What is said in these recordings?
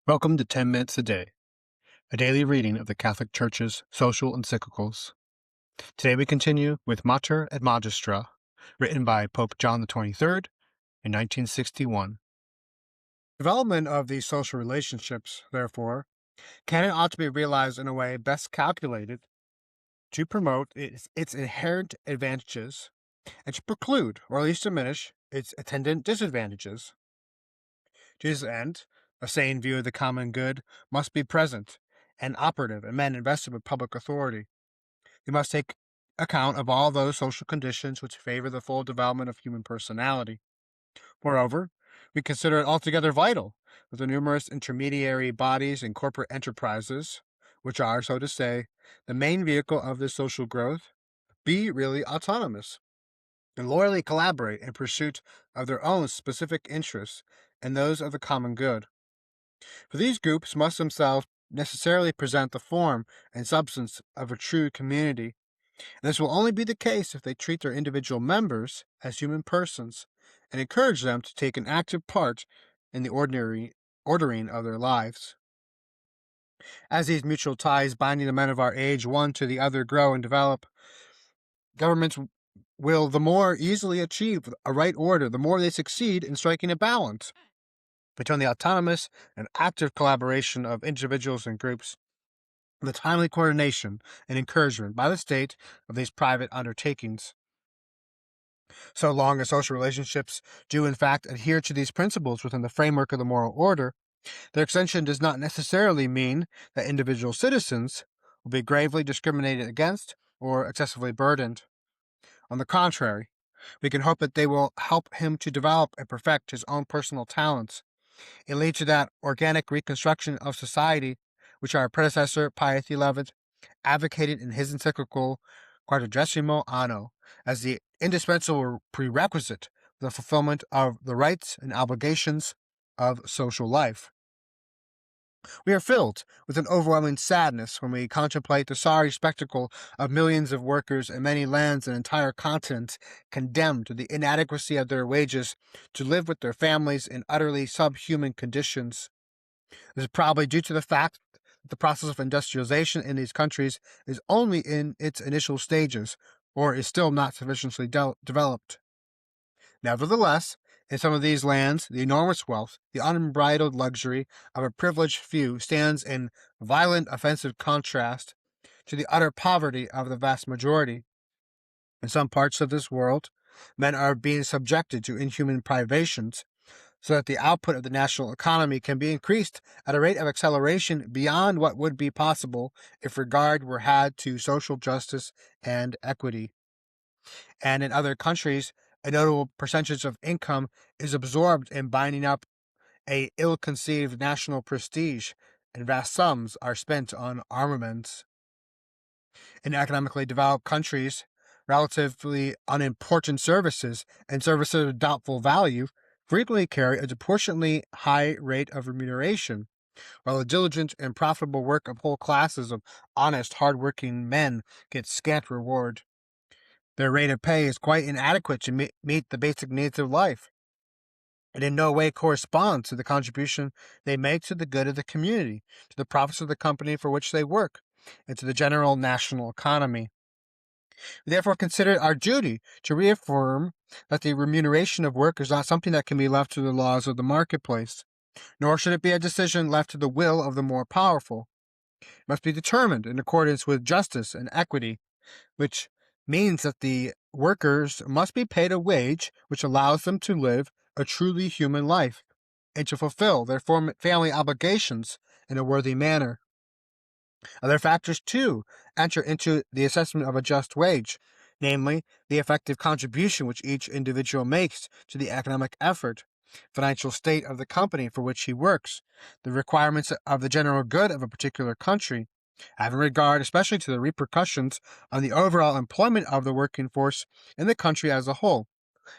Welcome to 10 Minutes a Day, a daily reading of the Catholic Church's social encyclicals. Today we continue with Mater et Magistra, written by Pope John XXIII in 1961. Development of these social relationships, therefore, can and ought to be realized in a way best calculated to promote its inherent advantages and to preclude, or at least diminish, its attendant disadvantages. To this end, a sane view of the common good must be present and operative in men invested with public authority. They must take account of all those social conditions which favor the full development of human personality. Moreover, we consider it altogether vital that the numerous intermediary bodies and corporate enterprises, which are, so to say, the main vehicle of this social growth, be really autonomous and loyally collaborate in pursuit of their own specific interests and those of the common good. For these groups must themselves necessarily present the form and substance of a true community, and this will only be the case if they treat their individual members as human persons and encourage them to take an active part in the ordinary ordering of their lives. As these mutual ties binding the men of our age one to the other grow and develop, governments will the more easily achieve a right order, the more they succeed in striking a balance between the autonomous and active collaboration of individuals and groups, the timely coordination and encouragement by the state of these private undertakings. So long as social relationships do in fact adhere to these principles within the framework of the moral order, their extension does not necessarily mean that individual citizens will be gravely discriminated against or excessively burdened. On the contrary, we can hope that they will help him to develop and perfect his own personal talents and lead to that organic reconstruction of society which our predecessor Pius XI advocated in his encyclical Quadragesimo Anno as the indispensable prerequisite for the fulfillment of the rights and obligations of social life. We are filled with an overwhelming sadness when we contemplate the sorry spectacle of millions of workers in many lands and entire continents condemned to the inadequacy of their wages to live with their families in utterly subhuman conditions. This is probably due to the fact that the process of industrialization in these countries is only in its initial stages or is still not sufficiently developed. Nevertheless, in some of these lands, the enormous wealth, the unbridled luxury of a privileged few stands in violent offensive contrast to the utter poverty of the vast majority. In some parts of this world, men are being subjected to inhuman privations, so that the output of the national economy can be increased at a rate of acceleration beyond what would be possible if regard were had to social justice and equity. And in other countries, a notable percentage of income is absorbed in binding up a ill-conceived national prestige, and vast sums are spent on armaments. In economically developed countries, relatively unimportant services and services of doubtful value frequently carry a disproportionately high rate of remuneration, while the diligent and profitable work of whole classes of honest, hard-working men gets scant reward. Their rate of pay is quite inadequate to meet the basic needs of life, and in no way corresponds to the contribution they make to the good of the community, to the profits of the company for which they work, and to the general national economy. We therefore consider it our duty to reaffirm that the remuneration of work is not something that can be left to the laws of the marketplace, nor should it be a decision left to the will of the more powerful. It must be determined in accordance with justice and equity, which means that the workers must be paid a wage which allows them to live a truly human life and to fulfill their family obligations in a worthy manner. Other factors, too, enter into the assessment of a just wage, namely, the effective contribution which each individual makes to the economic effort, financial state of the company for which he works, the requirements of the general good of a particular country, having regard especially to the repercussions on the overall employment of the working force in the country as a whole,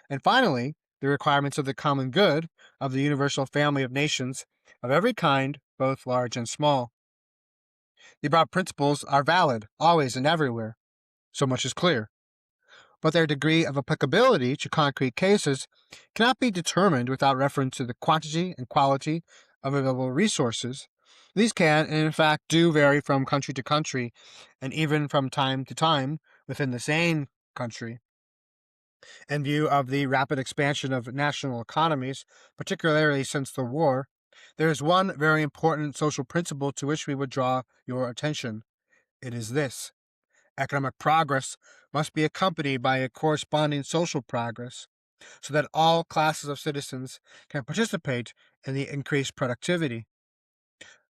and finally, the requirements of the common good of the universal family of nations of every kind, both large and small. The above principles are valid always and everywhere. So much is clear. But their degree of applicability to concrete cases cannot be determined without reference to the quantity and quality of available resources. These can, and in fact do, vary from country to country, and even from time to time within the same country. In view of the rapid expansion of national economies, particularly since the war, there is one very important social principle to which we would draw your attention. It is this: economic progress must be accompanied by a corresponding social progress, so that all classes of citizens can participate in the increased productivity.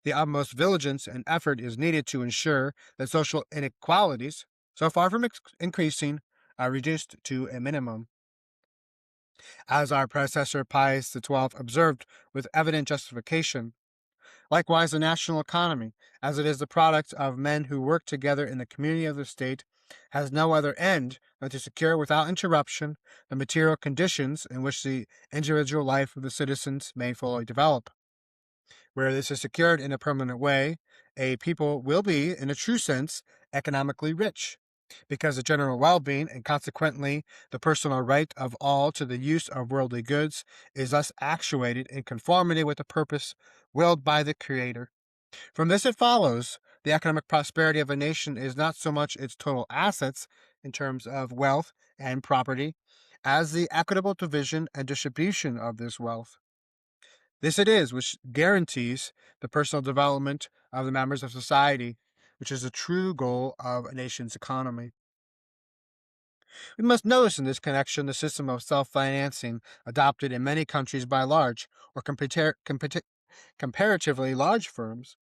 The utmost vigilance and effort is needed to ensure that social inequalities, so far from increasing, are reduced to a minimum. As our predecessor Pius XII observed with evident justification, likewise the national economy, as it is the product of men who work together in the community of the state, has no other end than to secure without interruption the material conditions in which the individual life of the citizens may fully develop. Where this is secured in a permanent way, a people will be, in a true sense, economically rich, because the general well-being, and consequently the personal right of all to the use of worldly goods, is thus actuated in conformity with the purpose willed by the Creator. From this it follows, the economic prosperity of a nation is not so much its total assets in terms of wealth and property, as the equitable division and distribution of this wealth. This it is which guarantees the personal development of the members of society, which is the true goal of a nation's economy. We must notice in this connection the system of self-financing adopted in many countries by large or comparatively large firms,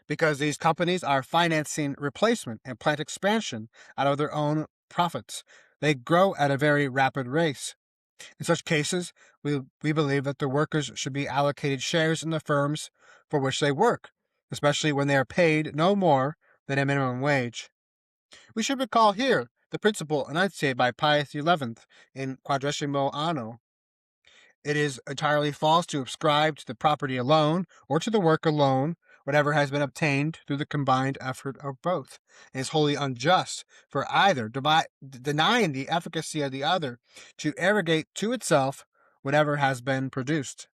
because these companies are financing replacement and plant expansion out of their own profits. They grow at a very rapid rate. In such cases, we believe that the workers should be allocated shares in the firms for which they work, especially when they are paid no more than a minimum wage. We should recall here the principle enunciated by Pius XI in Quadragesimo Anno. It is entirely false to ascribe to the property alone, or to the work alone, whatever has been obtained through the combined effort of both. It is wholly unjust for either, denying the efficacy of the other, to arrogate to itself whatever has been produced.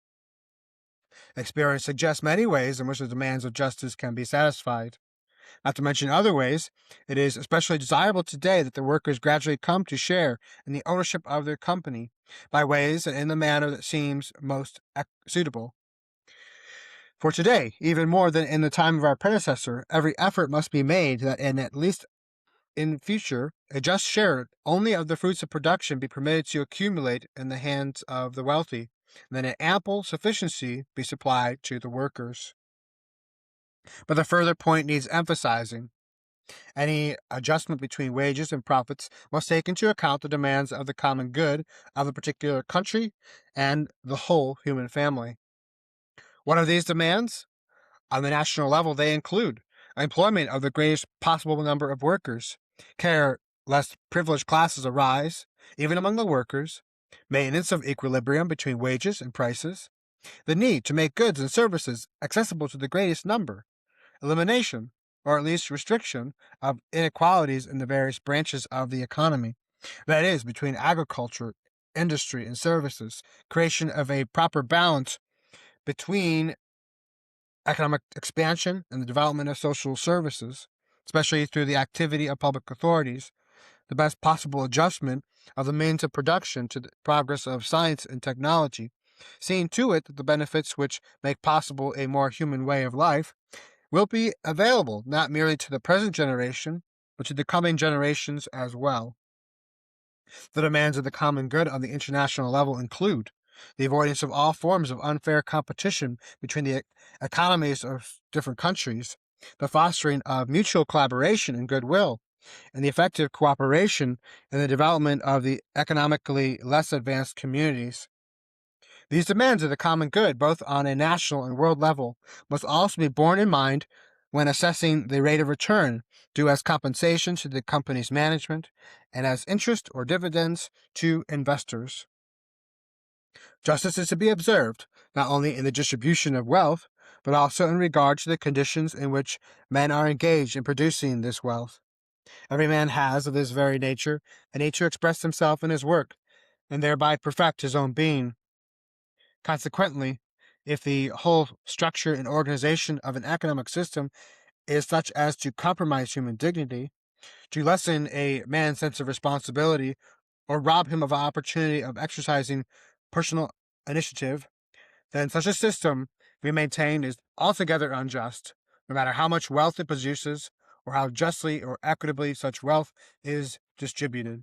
Experience suggests many ways in which the demands of justice can be satisfied. Not to mention other ways, it is especially desirable today that the workers gradually come to share in the ownership of their company, by ways and in the manner that seems most suitable. For today, even more than in the time of our predecessor, every effort must be made that at least in future, a just share only of the fruits of production be permitted to accumulate in the hands of the wealthy, and that an ample sufficiency be supplied to the workers. But the further point needs emphasizing. Any adjustment between wages and profits must take into account the demands of the common good of the particular country and the whole human family. What are these demands? On the national level, they include employment of the greatest possible number of workers, care lest privileged classes arise, even among the workers, maintenance of equilibrium between wages and prices, the need to make goods and services accessible to the greatest number, elimination, or at least restriction, of inequalities in the various branches of the economy, that is, between agriculture, industry, and services, creation of a proper balance between economic expansion and the development of social services, especially through the activity of public authorities, the best possible adjustment of the means of production to the progress of science and technology, seeing to it that the benefits which make possible a more human way of life will be available not merely to the present generation, but to the coming generations as well. The demands of the common good on the international level include the avoidance of all forms of unfair competition between the economies of different countries, the fostering of mutual collaboration and goodwill, and the effective cooperation in the development of the economically less advanced communities. These demands of the common good, both on a national and world level, must also be borne in mind when assessing the rate of return due as compensation to the company's management and as interest or dividends to investors. Justice is to be observed not only in the distribution of wealth, but also in regard to the conditions in which men are engaged in producing this wealth. Every man has, of this very nature, a need to express himself in his work, and thereby perfect his own being. Consequently, If the whole structure and organization of an economic system is such as to compromise human dignity, to lessen a man's sense of responsibility, or rob him of an opportunity of exercising personal initiative, then such a system, we maintain, is altogether unjust, no matter how much wealth it produces, or how justly or equitably such wealth is distributed.